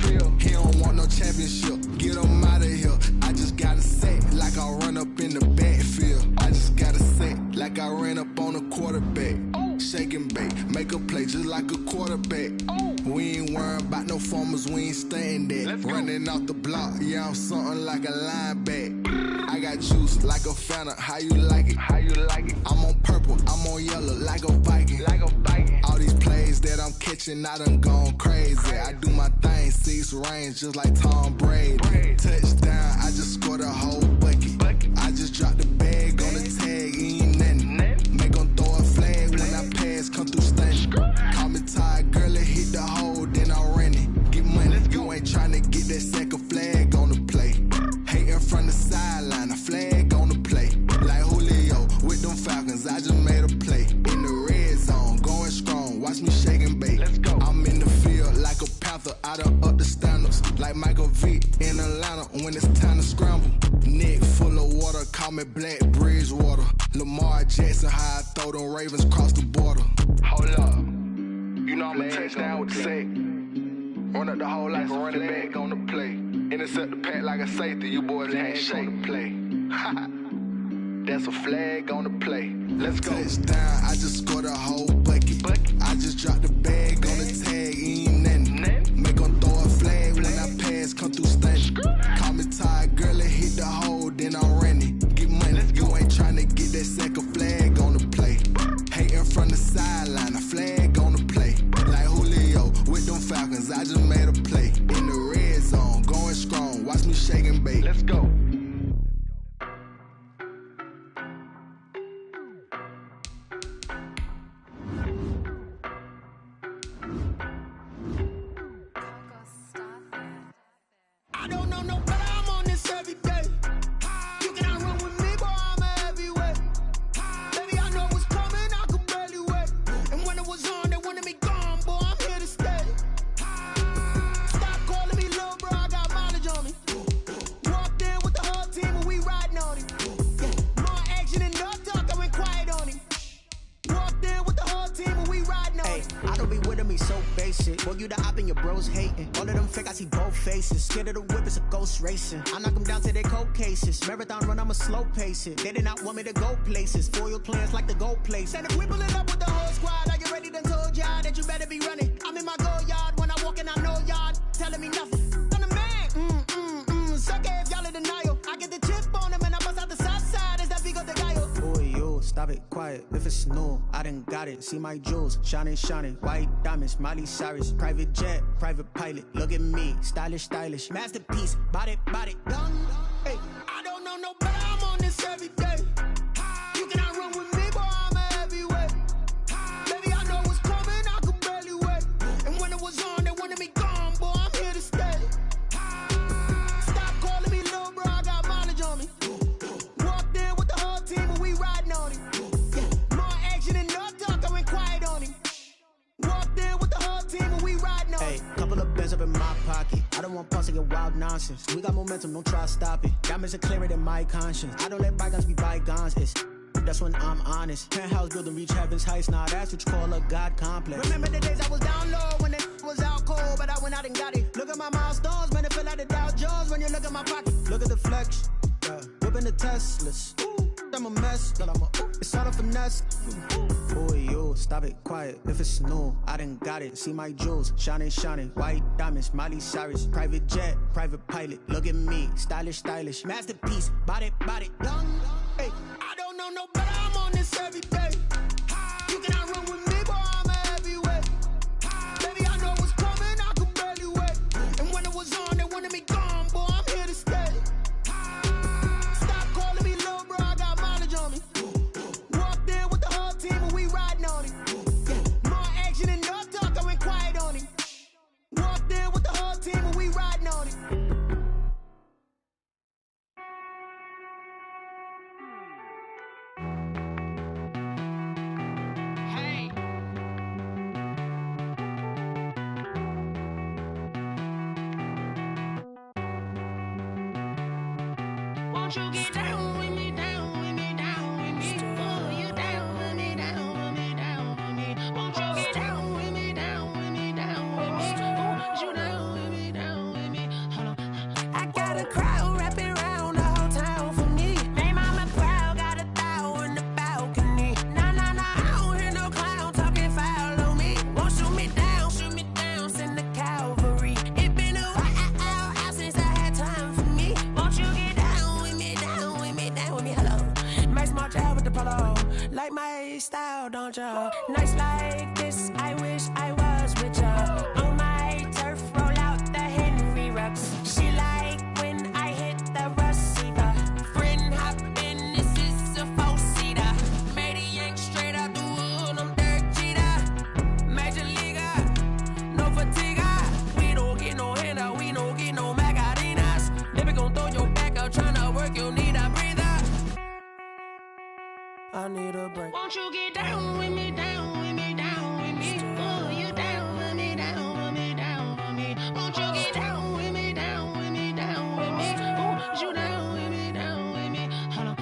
He don't want no championship, get him out of here. I just got a set, like I run up in the backfield. I just got a set, like I ran up on a quarterback. Shake and bake, make a play just like a quarterback. We ain't worrying about no formers, we ain't staying there. Running off the block, yeah, I'm something like a linebacker. I got juice like a Fanta, how you like it? How you like it? I'm on purple, I'm on yellow, like a Viking. Like a Viking. All these plays that I'm catching, I done gone crazy. I do my thing, 6 range, just like Tom Brady. Touchdown, I just scored a whole bucket. I just dropped the bag on the tag, ain't nothing. Make them throw a flag when I pass, come through stunning. Call me tired, girl, and hit the hole, then I'm running. Get money, you ain't tryna get that second flag on the play. Hating from the sideline, a flag on the play. Like Julio with them Falcons, I just made a play. In the red zone, going strong, watch me shake and bake. Let's go. I'm in the field like a Panther, I done up the standards. Like Michael Vick in Atlanta when it's time to scramble. Neck full of water, call me Black Bridgewater. Lamar Jackson, how I throw them Ravens cross the border. Hold up, you know I'm a touchdown with the sack. Run up the hole like a running back on the play. Intercept the pack like a safety, you boys ain't shake the play. That's a flag on the play. Let's go. Touchdown, I just scored a whole bucket. I just dropped the bag on the tag, ain't nothing. Make them throw a flag when I pass, come through stunning. Call me tired, girl, and hit the hole, then I'm running. Get money, you ain't tryna get that second flag on the play. Hating from the sideline, a flag on the play. Like Julio with them Falcons, I just made a play. In the red zone, going strong, watch me shake and bake. Let's go. I don't know no better, I'm on this every day. You cannot run with me, boy, I'm a heavyweight. Baby, I know what's coming, I could barely wait. And when it was on, they wanted me gone, boy, I'm here to stay. Stop calling me little bro, I got mileage on me. Walked in with the whole team and we riding on him. More action and no talk, I went quiet on him. Walked in with the whole team and we riding on him. I don't be with him, he's so basic. Boy, you the op and your bros hating. All of them fake, I see both faces. Scared of the whip, it's a ghost racing. I knock them down to their cold cases. Marathon run, I'ma slow pace it. They did not want me to go places. Foil plans like the gold place. And if we pulling up with the whole squad, are you ready? Done told y'all that you better be running. I'm in my go yard when I walk in, I know y'all telling me nothing. I'm the man, suck it if y'all in denial. I get the chip on him and I bust out the south side. Is that big of the guy? Boy, yo, stop it, quiet. If it's new, I done got it. See my jewels, shining, shining. White diamonds, Miley Cyrus. Private jet, private pilot. Look at me, stylish, stylish. Masterpiece, body, done. Hey, I don't know no better, I'm on this every day. You cannot run with me, boy, I'm a heavyweight. Baby, I know what's coming, I could barely wait. And when it was on, they wanted me gone, boy, I'm here to stay. Stop calling me little bro, I got mileage on me. Walked in with the whole team and we riding on him. More action and no talk, I went quiet on him. Walked in with the whole team and we riding on him. Hey, couple of bands up in my pocket. I don't want pulse to get wild nonsense. We got momentum, don't try to stop it. Diamonds are clearer than my conscience. I don't let bygones be bygones. It's that's when I'm honest. Penthouse building, reach heaven's heights. Now that's what you call a God complex. Remember the days I was down low when it was out cold, but I went out and got it. Look at my milestones, man, it feel like the Dow Jones when you look at my pocket. Look at the flex, whipping the Teslas. I'm a mess, but I'm a it's all a finesse. Boy, yo, stop it, quiet. If it's new, I done got it. See my jewels, shining, shining. White diamonds, Miley Cyrus. Private jet, private pilot. Look at me, stylish, stylish. Masterpiece, body, done. Hey, I don't know no better, I'm on this every day. You cannot run with me, boy, I'm a heavyweight. Baby, I know what's coming, I could barely wait. And when it was on, they wanted me gone, boy, I'm here to stay. Stop calling me little bro, I got mileage on me. Walked in with the whole team and we riding on him. Won't you get down with me, down with me, down with me? Oh, you down with me, down with me, down with me. Won't you get down with me, down with me, down with me? Oh, you down with me, down with me? Hold on. I got a crowd wrapping around the whole town for me. They mama crowd got 1,000 in the balcony. Nah, nah, nah, I don't hear no clown talking foul on me. Won't shoot me down, send the cavalry. It been a while since I had time for me. Won't you get down with me, down with me, down with me? Hello. Nice smart job with the polo. Like my style, don't ya? Nice like this, I wish I was with ya. On my turf, roll out the Henry Rux. She like when I hit the receiver. Friend hop in, this is a four-seater. Made a yank straight out the wood, I'm Derek Jeter. Major leaguer, no fatigue. We don't get no handout, we don't get no Macarinas. Never gon' throw your back out, tryna work, you need a breather. I need a break. Won't you get down with me, down with me, down with me? Oh, you down with me, down with me, down with me? Won't you get down with me, down with me, down with me? Oh, you down with me, down with me? Hold on.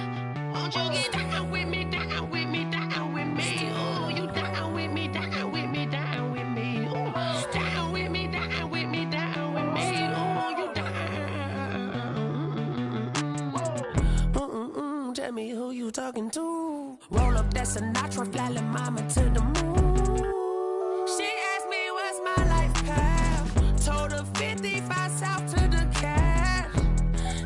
Won't you get down with me, down with me, down with me? Oh, you down with me, down with me, down with me? Oh, down with me, down with me, down with me? Oh, you down. Tell me who you talking to. Roll up that Sinatra, fly la mama to the moon. She asked me what's my life path. Told her 55 south to the cash.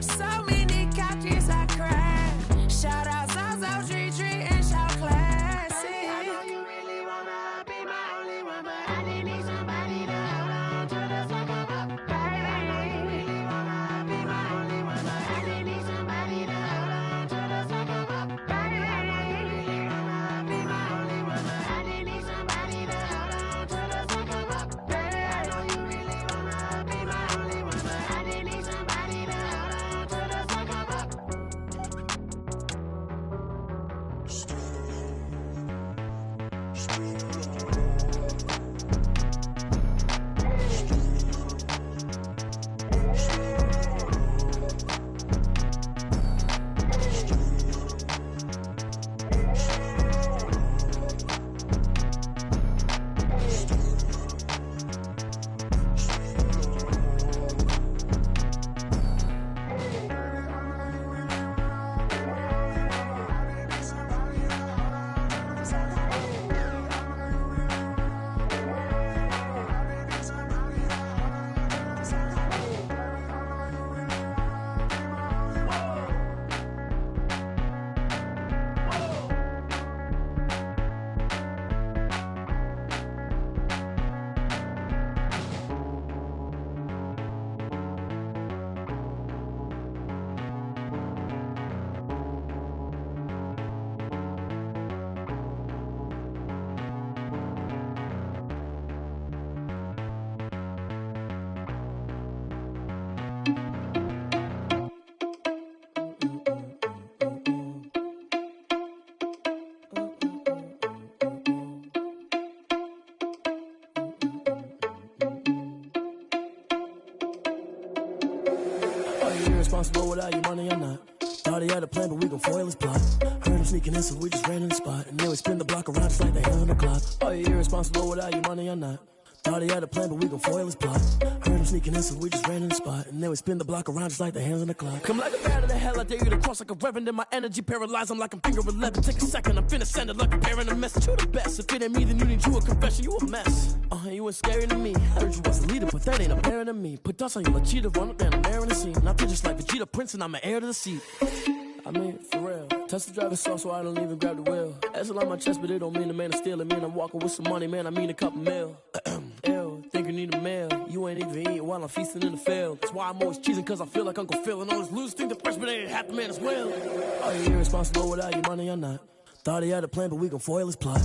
So many couches I crashed. Shout out Zazo, Tree, and shout classic. I know you really wanna be my only one, but I didn't need somebody to hold on to the sucker up. Baby, I know you really wanna be my only one, but I didn't need somebody to hold on to the sucker up. Baby, I know you really wanna be my only one, but I didn't need somebody to hold on to the sucker up. Baby, I know you really wanna be my only one, but I didn't need somebody to hold on to the sucker up. Are you irresponsible without your money or not? Thought he had a plan, but we gon' foil his plot. Heard him sneaking in, so we just ran in the spot. And then we spin the block around just like the hell on the clock. Are you irresponsible without your money or not? Thought he had a plan, but we gon' foil his plot. Heard him sneaking in, so we just ran in the spot. And then we spin the block around just like the hands on the clock. Come like a bat of the hell, I dare you to cross like a reverend. And my energy paralyzed, I'm like I'm finger 11. Take a second, I'm finna send it like a bearing a message. You the best, if it ain't me, then you need you a confession. You a mess, you ain't scary to me. Heard you was a leader, but that ain't apparent to me. Put dust on you like cheetah, run up there and I'm airing the scene. Now I just like Vegeta Prince and I'm an heir to the seat. I mean, for real. Touch the driver's sauce so I don't even grab the wheel. That's on my chest, but it don't mean the man is stealing. Man, I'm walking with some money, man, I mean a couple mil. Ew, think you need a meal. You ain't even eating while I'm feasting in the field. That's why I'm always cheesing, cause I feel like Uncle Phil. And all those losers think the freshman ain't half the man as well. Are you irresponsible without your money or not? Thought he had a plan, but we gon' foil his plot.